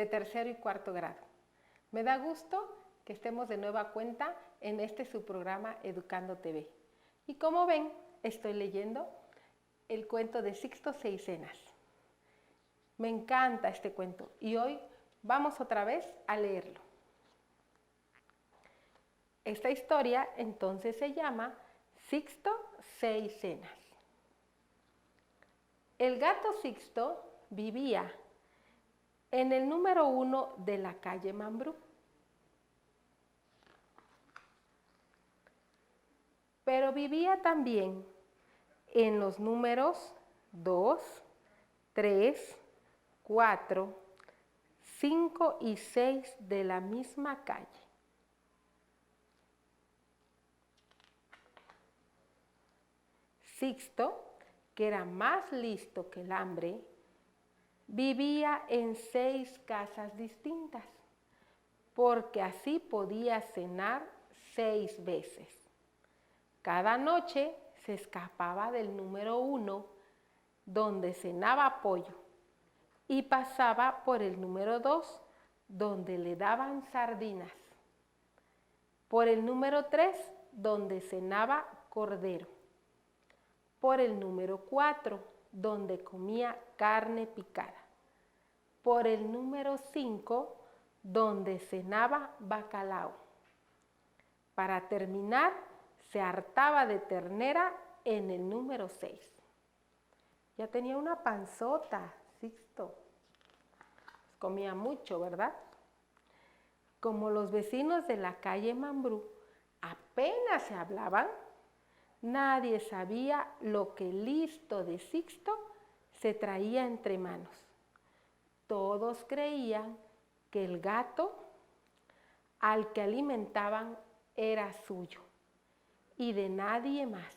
de tercero y cuarto grado. Me da gusto que estemos de nueva cuenta en este su programa Educando TV. Y como ven, estoy leyendo el cuento de Sixto Seisenas. Me encanta este cuento y hoy vamos otra vez a leerlo. Esta historia entonces se llama Sixto Seisenas. El gato Sixto vivía en el número 1 de la calle Mambrú. Pero vivía también en los números 2, 3, 4, 5 y 6 de la misma calle. Sixto, que era más listo que el hambre, vivía en 6 casas distintas, porque así podía cenar 6 veces. Cada noche se escapaba del número 1, donde cenaba pollo, y pasaba por el número 2, donde le daban sardinas, por el número 3, donde cenaba cordero, por el número 4, donde comía carne picada, por el número 5, donde cenaba bacalao. Para terminar, se hartaba de ternera en el número 6. Ya tenía una panzota, Sixto. Comía mucho, ¿verdad? Como los vecinos de la calle Mambrú apenas se hablaban, nadie sabía lo que el listo de Sixto se traía entre manos. Todos creían que el gato al que alimentaban era suyo y de nadie más.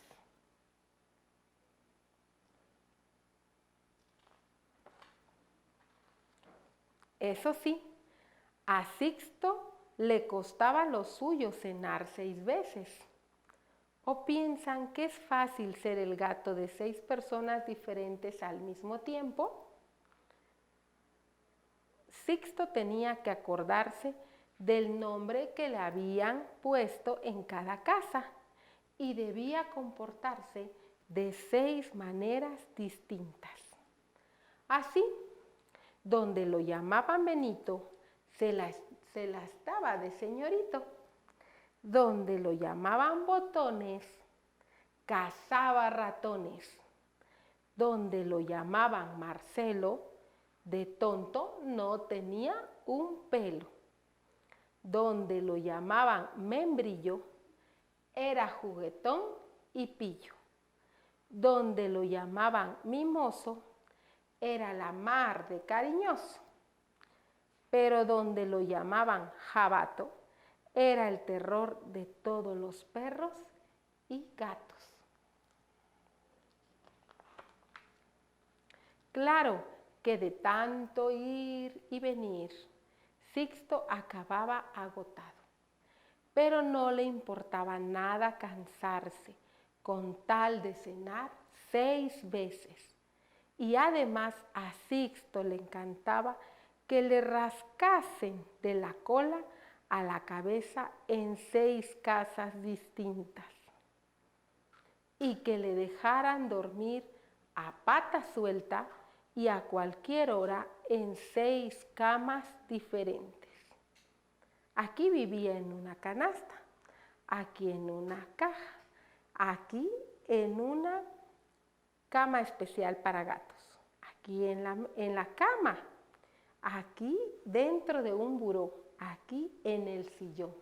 Eso sí, a Sixto le costaba lo suyo cenar 6 veces. ¿O piensan que es fácil ser el gato de 6 personas diferentes al mismo tiempo? Sixto tenía que acordarse del nombre que le habían puesto en cada casa y debía comportarse de 6 maneras distintas. Así, donde lo llamaban Benito, se las daba de señorito. Donde lo llamaban Botones, cazaba ratones. Donde lo llamaban Marcelo, de tonto no tenía un pelo. Donde lo llamaban Membrillo, era juguetón y pillo. Donde lo llamaban Mimoso, era la mar de cariñoso. Pero donde lo llamaban Jabato, era el terror de todos los perros y gatos. Claro que de tanto ir y venir, Sixto acababa agotado, pero no le importaba nada cansarse con tal de cenar 6 veces. Y además a Sixto le encantaba que le rascasen de la cola a la cabeza en 6 casas distintas y que le dejaran dormir a pata suelta y a cualquier hora en 6 camas diferentes. Aquí vivía en una canasta, aquí en una caja, aquí en una cama especial para gatos, aquí en la cama, aquí dentro de un buró, aquí en el sillón.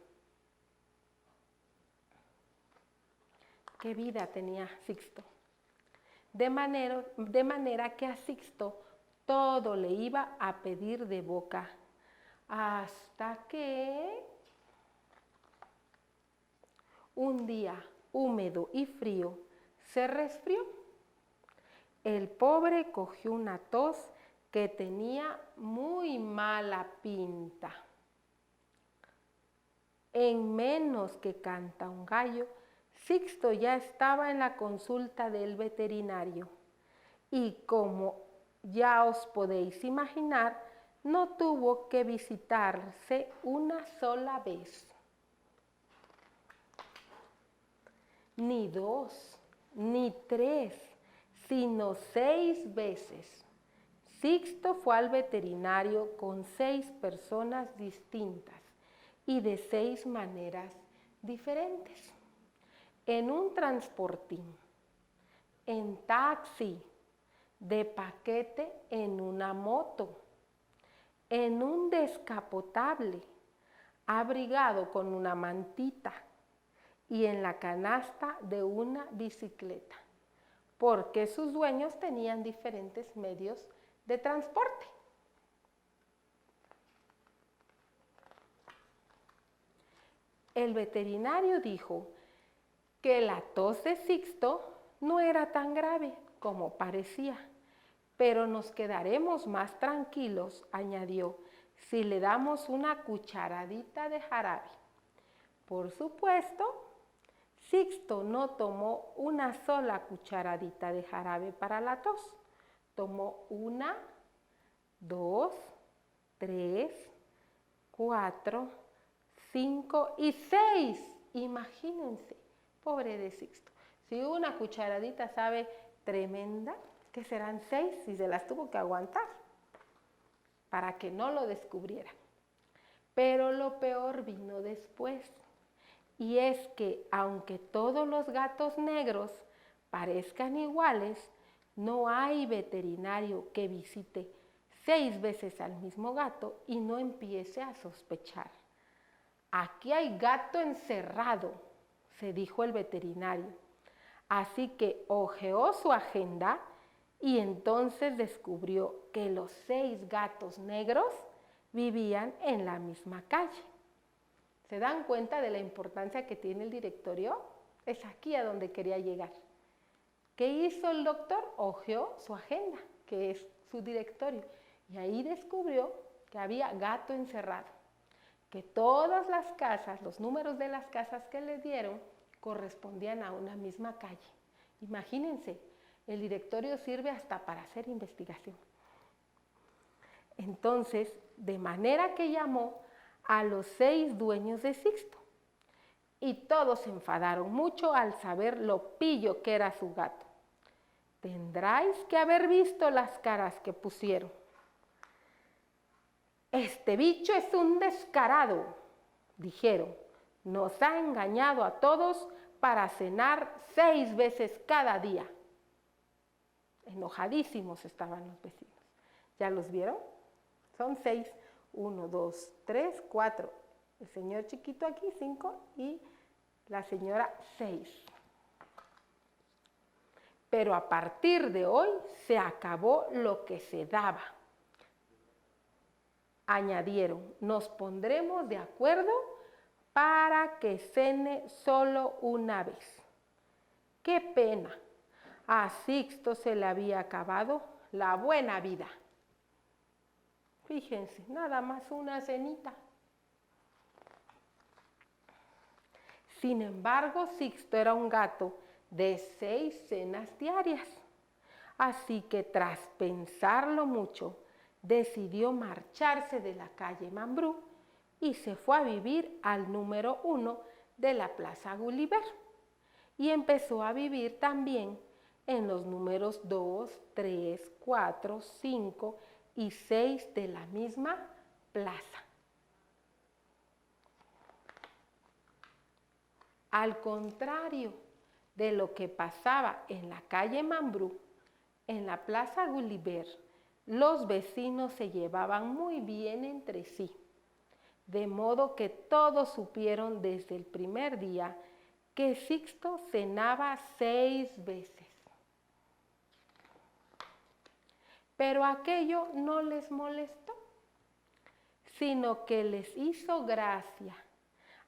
¿Qué vida tenía Sixto? De manera que a Sixto todo le iba a pedir de boca, hasta que un día húmedo y frío se resfrió. El pobre cogió una tos que tenía muy mala pinta. En menos que canta un gallo, Sixto ya estaba en la consulta del veterinario y como ya os podéis imaginar, no tuvo que visitarse una sola vez, ni dos, ni tres, sino 6 veces. Sixto fue al veterinario con 6 personas distintas y de 6 maneras diferentes. En un transportín, en taxi, de paquete en una moto, en un descapotable, abrigado con una mantita y en la canasta de una bicicleta, porque sus dueños tenían diferentes medios de transporte. El veterinario dijo que la tos de Sixto no era tan grave como parecía, pero nos quedaremos más tranquilos, añadió, si le damos una cucharadita de jarabe. Por supuesto, Sixto no tomó una sola cucharadita de jarabe para la tos. Tomó 1, 2, 3, 4, 5 y 6. Imagínense, pobre de Sixto. Si una cucharadita sabe tremenda, que serán 6 y se las tuvo que aguantar para que no lo descubrieran. Pero lo peor vino después. Y es que aunque todos los gatos negros parezcan iguales, no hay veterinario que visite 6 veces al mismo gato y no empiece a sospechar. Aquí hay gato encerrado, se dijo el veterinario. Así que hojeó su agenda y entonces descubrió que los 6 gatos negros vivían en la misma calle. ¿Se dan cuenta de la importancia que tiene el directorio? Es aquí a donde quería llegar. ¿Qué hizo el doctor? Hojeó su agenda, que es su directorio, y ahí descubrió que había gato encerrado, que todas las casas, los números de las casas que le dieron, correspondían a una misma calle. Imagínense, el directorio sirve hasta para hacer investigación. Entonces, de manera que llamó a los 6 dueños de Sixto, y todos se enfadaron mucho al saber lo pillo que era su gato. Tendráis que haber visto las caras que pusieron. Este bicho es un descarado, dijeron. Nos ha engañado a todos para cenar 6 veces cada día. Enojadísimos estaban los vecinos. ¿Ya los vieron? Son 6. 1, 2, 3, 4. El señor chiquito aquí, 5. Y la señora, 6. Pero a partir de hoy se acabó lo que se daba. Añadieron, nos pondremos de acuerdo para que cene solo una vez. ¡Qué pena! A Sixto se le había acabado la buena vida. Fíjense, nada más una cenita. Sin embargo, Sixto era un gato de 6 cenas diarias. Así que tras pensarlo mucho, decidió marcharse de la calle Mambrú y se fue a vivir al número 1 de la Plaza Gulliver. Y empezó a vivir también en los números 2, 3, 4, 5 y 6 de la misma plaza. Al contrario de lo que pasaba en la calle Mambrú, en la Plaza Gulliver, los vecinos se llevaban muy bien entre sí, de modo que todos supieron desde el primer día que Sixto cenaba 6 veces. Pero aquello no les molestó, sino que les hizo gracia.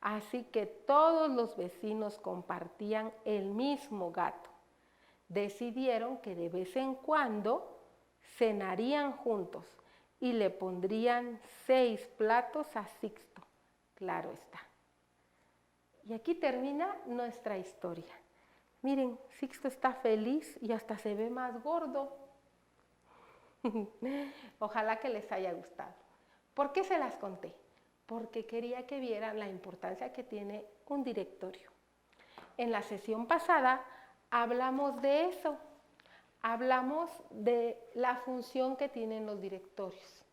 Así que todos los vecinos compartían el mismo gato. Decidieron que de vez en cuando cenarían juntos y le pondrían 6 platos a Sixto, claro está. Y aquí termina nuestra historia. Miren, Sixto está feliz y hasta se ve más gordo. Ojalá que les haya gustado. ¿Por qué se las conté? Porque quería que vieran la importancia que tiene un directorio. En la sesión pasada hablamos de eso, hablamos de la función que tienen los directorios,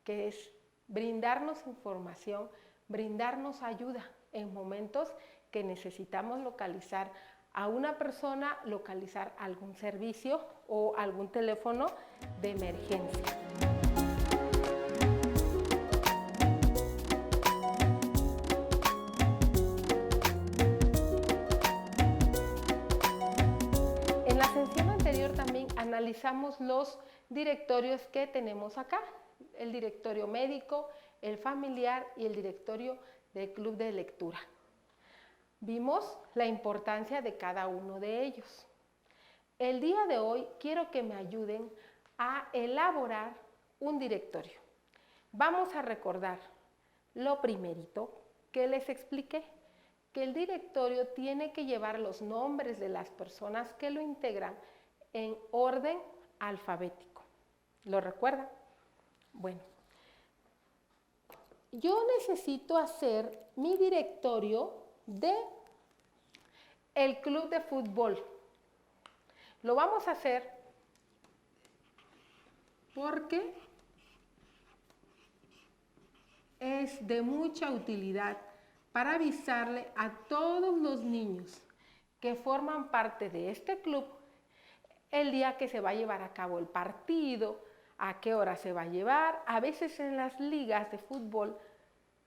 que es brindarnos información, brindarnos ayuda en momentos que necesitamos localizar a una persona, localizar algún servicio o algún teléfono de emergencia. En la sesión anterior también analizamos los directorios que tenemos acá, el directorio médico, el familiar y el directorio del club de lectura. Vimos la importancia de cada uno de ellos. El día de hoy quiero que me ayuden a elaborar un directorio. Vamos a recordar lo primerito que les expliqué, que el directorio tiene que llevar los nombres de las personas que lo integran en orden alfabético. ¿Lo recuerdan? Bueno, yo necesito hacer mi directorio de el club de fútbol. Lo vamos a hacer porque es de mucha utilidad para avisarle a todos los niños que forman parte de este club el día que se va a llevar a cabo el partido, a qué hora se va a llevar. A veces en las ligas de fútbol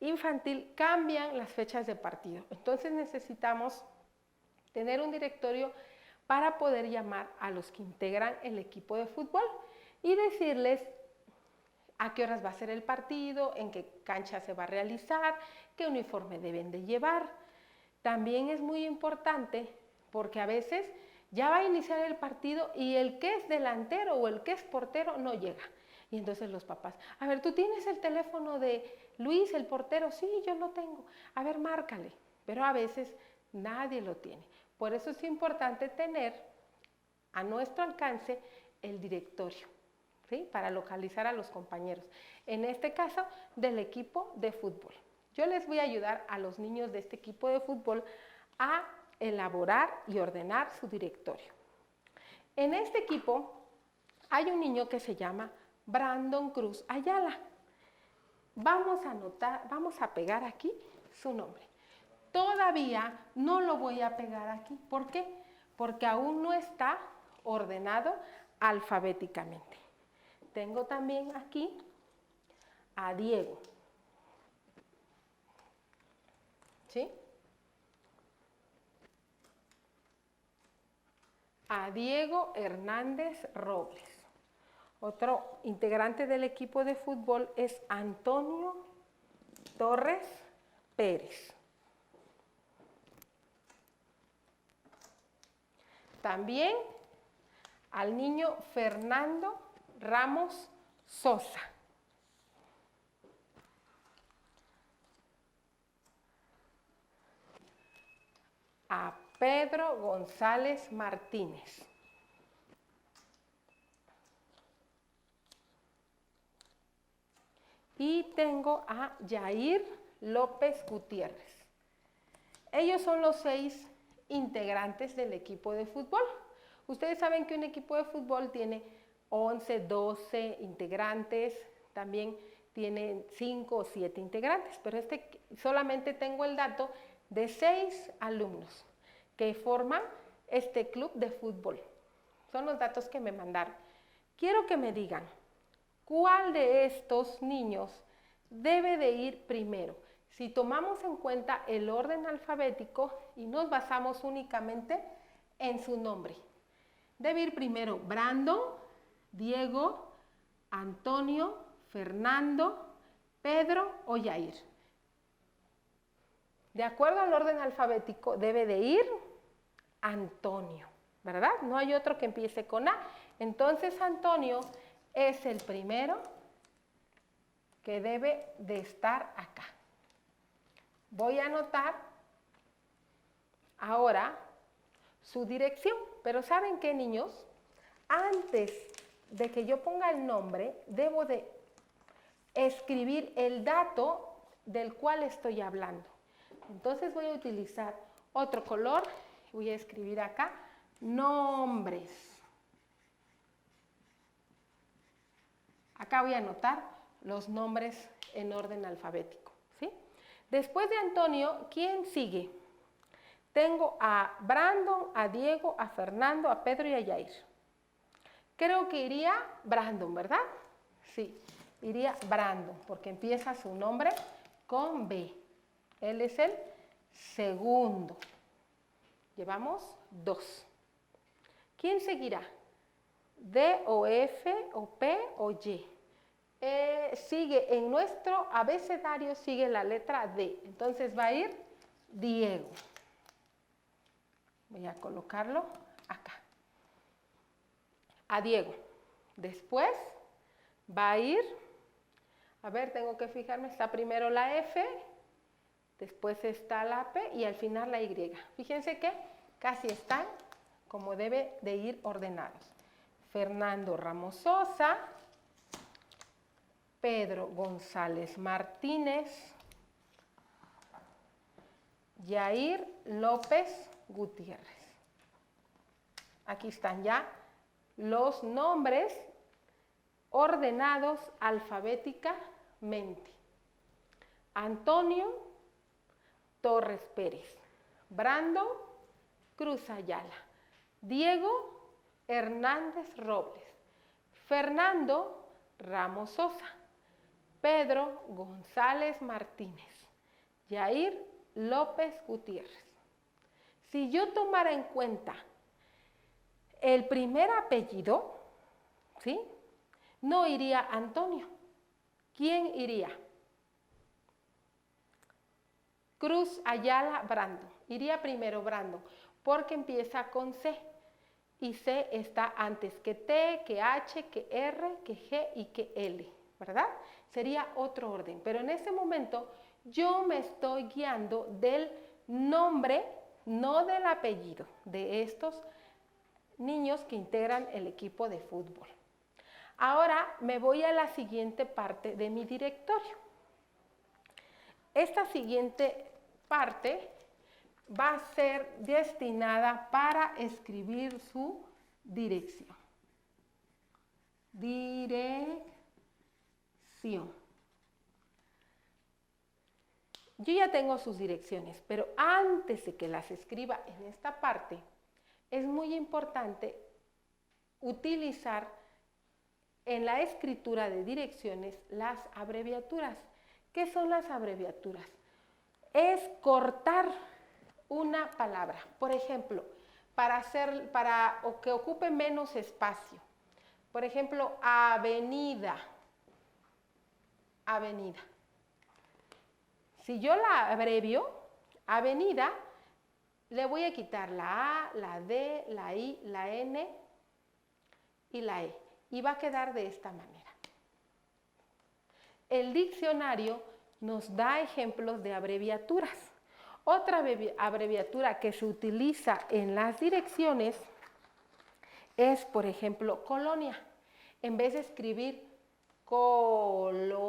infantil cambian las fechas de partido. Entonces necesitamos tener un directorio para poder llamar a los que integran el equipo de fútbol y decirles a qué horas va a ser el partido, en qué cancha se va a realizar, qué uniforme deben de llevar. También es muy importante porque a veces ya va a iniciar el partido y el que es delantero o el que es portero no llega. Y entonces los papás, a ver, ¿tú tienes el teléfono de Luis, el portero? Sí, yo lo tengo. A ver, márcale. Pero a veces nadie lo tiene. Por eso es importante tener a nuestro alcance el directorio, ¿sí? Para localizar a los compañeros. En este caso, del equipo de fútbol. Yo les voy a ayudar a los niños de este equipo de fútbol a elaborar y ordenar su directorio. En este equipo hay un niño que se llama Brandon Cruz Ayala. Vamos a anotar, vamos a pegar aquí su nombre. Todavía no lo voy a pegar aquí. ¿Por qué? Porque aún no está ordenado alfabéticamente. Tengo también aquí a Diego. ¿Sí? A Diego Hernández Robles. Otro integrante del equipo de fútbol es Antonio Torres Pérez. También al niño Fernando Ramos Sosa. A Pedro González Martínez. Y tengo a Yair López Gutiérrez. Ellos son los 6 integrantes del equipo de fútbol. Ustedes saben que un equipo de fútbol tiene 11, 12 integrantes, también tiene 5 o 7 integrantes, pero solamente tengo el dato de 6 alumnos que forman este club de fútbol. Son los datos que me mandaron. Quiero que me digan, ¿cuál de estos niños debe de ir primero? Si tomamos en cuenta el orden alfabético y nos basamos únicamente en su nombre. Debe ir primero Brandon, Diego, Antonio, Fernando, Pedro o Yair. De acuerdo al orden alfabético debe de ir Antonio, ¿verdad? No hay otro que empiece con A. Entonces Antonio es el primero que debe de estar acá. Voy a anotar ahora su dirección, pero ¿saben qué, niños? Antes de que yo ponga el nombre, debo de escribir el dato del cual estoy hablando. Entonces voy a utilizar otro color, voy a escribir acá, nombres. Acá voy a anotar los nombres en orden alfabético, ¿sí? Después de Antonio, ¿quién sigue? Tengo a Brandon, a Diego, a Fernando, a Pedro y a Yair. Creo que iría Brandon, ¿verdad? Sí, iría Brandon, porque empieza su nombre con B. Él es el segundo. Llevamos 2. ¿Quién seguirá? D o F o P o Y. Sigue en nuestro abecedario, sigue la letra D. Entonces va a ir Diego. Voy a colocarlo acá. A Diego. Después va a ir, a ver, tengo que fijarme, está primero la F, después está la P y al final la Y. Fíjense que casi están como debe de ir ordenados. Fernando Ramos Sosa, Pedro González Martínez, Yair López Gutiérrez. Aquí están ya los nombres ordenados alfabéticamente. Antonio Torres Pérez, Brando Cruz Ayala, Diego Hernández Robles, Fernando Ramos Sosa, Pedro González Martínez, Yair López Gutiérrez. Si yo tomara en cuenta el primer apellido, ¿sí? No iría Antonio. ¿Quién iría? Cruz Ayala Brando. Iría primero Brando, porque empieza con C. Y C está antes que T, que H, que R, que G y que L, ¿verdad? Sería otro orden. Pero en este momento yo me estoy guiando del nombre, no del apellido, de estos niños que integran el equipo de fútbol. Ahora me voy a la siguiente parte de mi directorio. Esta siguiente parte va a ser destinada para escribir su dirección. Dirección. Yo ya tengo sus direcciones, pero antes de que las escriba en esta parte, es muy importante utilizar en la escritura de direcciones las abreviaturas. ¿Qué son las abreviaturas? Es cortar una palabra. Por ejemplo, para que ocupe menos espacio. Por ejemplo, avenida. Avenida. Si yo la abrevio, avenida, le voy a quitar la A, la D, la I, la N y la E. Y va a quedar de esta manera. El diccionario nos da ejemplos de abreviaturas. Otra abreviatura que se utiliza en las direcciones es, por ejemplo, colonia. En vez de escribir colonia,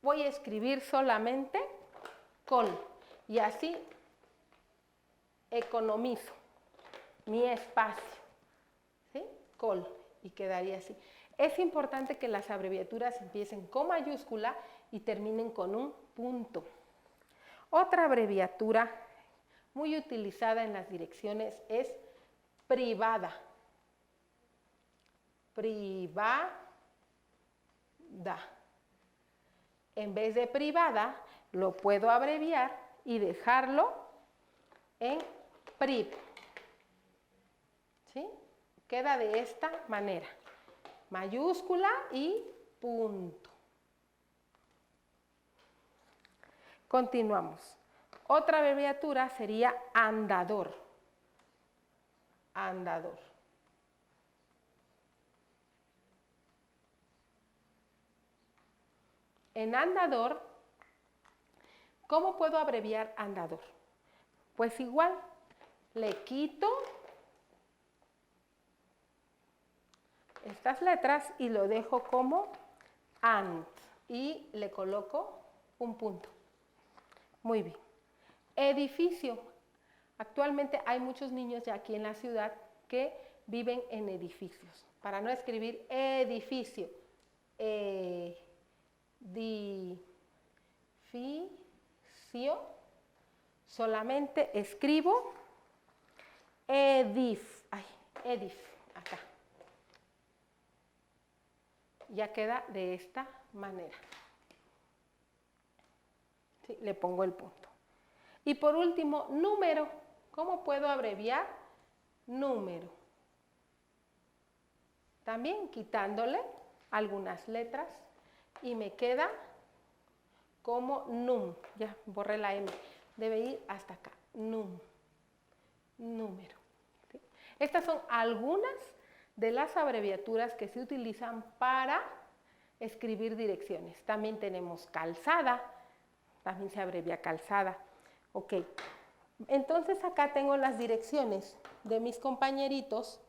voy a escribir solamente col. Y así economizo mi espacio, ¿sí? Col, y quedaría así. Es importante que las abreviaturas empiecen con mayúscula y terminen con un punto. Otra abreviatura muy utilizada en las direcciones es privada. Privada. En vez de privada, lo puedo abreviar y dejarlo en priv. ¿Sí? Queda de esta manera. Mayúscula y punto. Continuamos. Otra abreviatura sería andador. Andador. En andador, ¿cómo puedo abreviar andador? Pues igual, le quito estas letras y lo dejo como ANT y le coloco un punto. Muy bien. Edificio. Actualmente hay muchos niños ya aquí en la ciudad que viven en edificios. Para no escribir edificio, edificio, solamente escribo edif, acá. Ya queda de esta manera. ¿Sí? Le pongo el punto. Y por último, número. ¿Cómo puedo abreviar número? También quitándole algunas letras y me queda como num. Ya borré la M. Debe ir hasta acá. Num. Número. ¿Sí? Estas son algunas de las abreviaturas que se utilizan para escribir direcciones. También tenemos calzada. También se abrevia calzada. Ok. Entonces acá tengo las direcciones de mis compañeritos,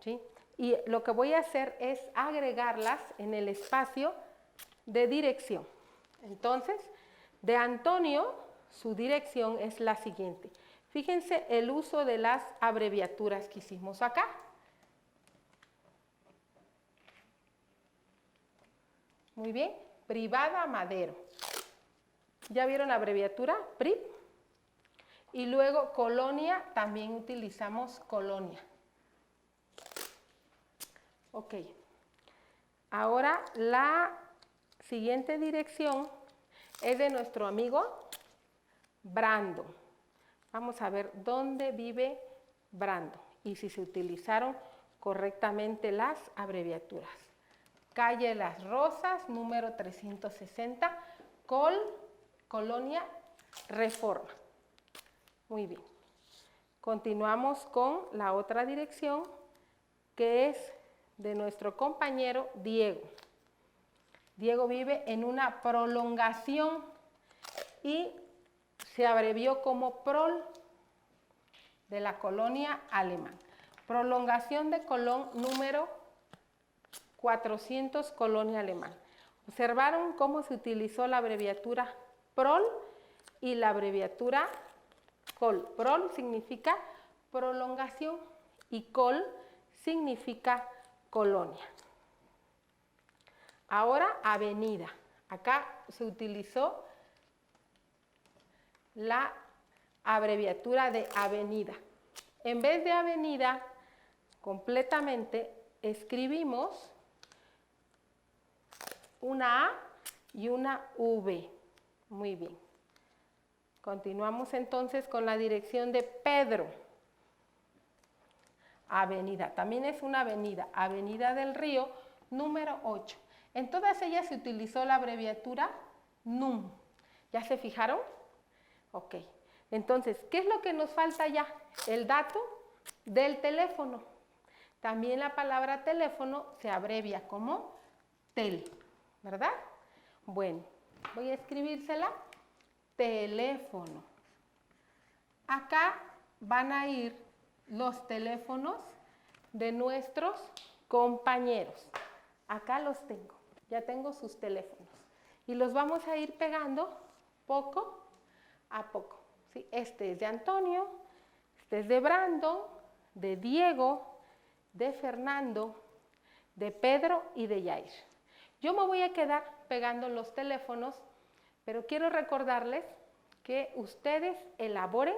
¿sí? Y lo que voy a hacer es agregarlas en el espacio de dirección. Entonces, de Antonio, su dirección es la siguiente. Fíjense el uso de las abreviaturas que hicimos acá. Muy bien, Privada Madero. ¿Ya vieron la abreviatura? PRIP. Y luego colonia, también utilizamos colonia. Ok. Ahora la siguiente dirección es de nuestro amigo Brando. Vamos a ver dónde vive Brando y si se utilizaron correctamente las abreviaturas. Calle Las Rosas, número 360, Colonia Reforma. Muy bien. Continuamos con la otra dirección que es de nuestro compañero Diego. Diego vive en una prolongación y se abrevió como PROL de la colonia Alemán. Prolongación de Colón número 400, colonia Alemán. ¿Observaron cómo se utilizó la abreviatura PROL y la abreviatura COL? PROL significa prolongación y COL significa colonia. Ahora, avenida. Acá se utilizó la abreviatura de avenida. En vez de avenida, completamente escribimos una A y una V. Muy bien. Continuamos entonces con la dirección de Pedro. Avenida, también es una avenida, Avenida del Río, número 8. En todas ellas se utilizó la abreviatura NUM. ¿Ya se fijaron? Ok. Entonces, ¿qué es lo que nos falta ya? El dato del teléfono. También la palabra teléfono se abrevia como tel, ¿verdad? Bueno, voy a escribírsela. Teléfono. Acá van a ir los teléfonos de nuestros compañeros. Acá los tengo, ya tengo sus teléfonos. Y los vamos a ir pegando poco a poco. ¿Sí? Este es de Antonio, este es de Brandon, de Diego, de Fernando, de Pedro y de Yair. Yo me voy a quedar pegando los teléfonos, pero quiero recordarles que ustedes elaboren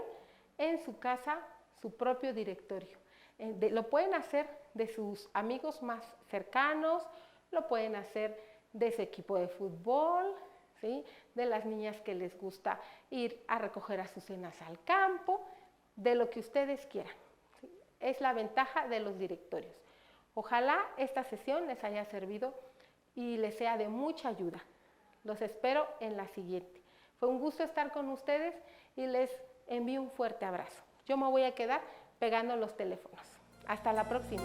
en su casa su propio directorio. Lo pueden hacer de sus amigos más cercanos, lo pueden hacer de su equipo de fútbol, ¿sí? De las niñas que les gusta ir a recoger a sus cenas al campo, de lo que ustedes quieran. ¿Sí? Es la ventaja de los directorios. Ojalá esta sesión les haya servido y les sea de mucha ayuda. Los espero en la siguiente. Fue un gusto estar con ustedes y les envío un fuerte abrazo. Yo me voy a quedar pegando los teléfonos. Hasta la próxima.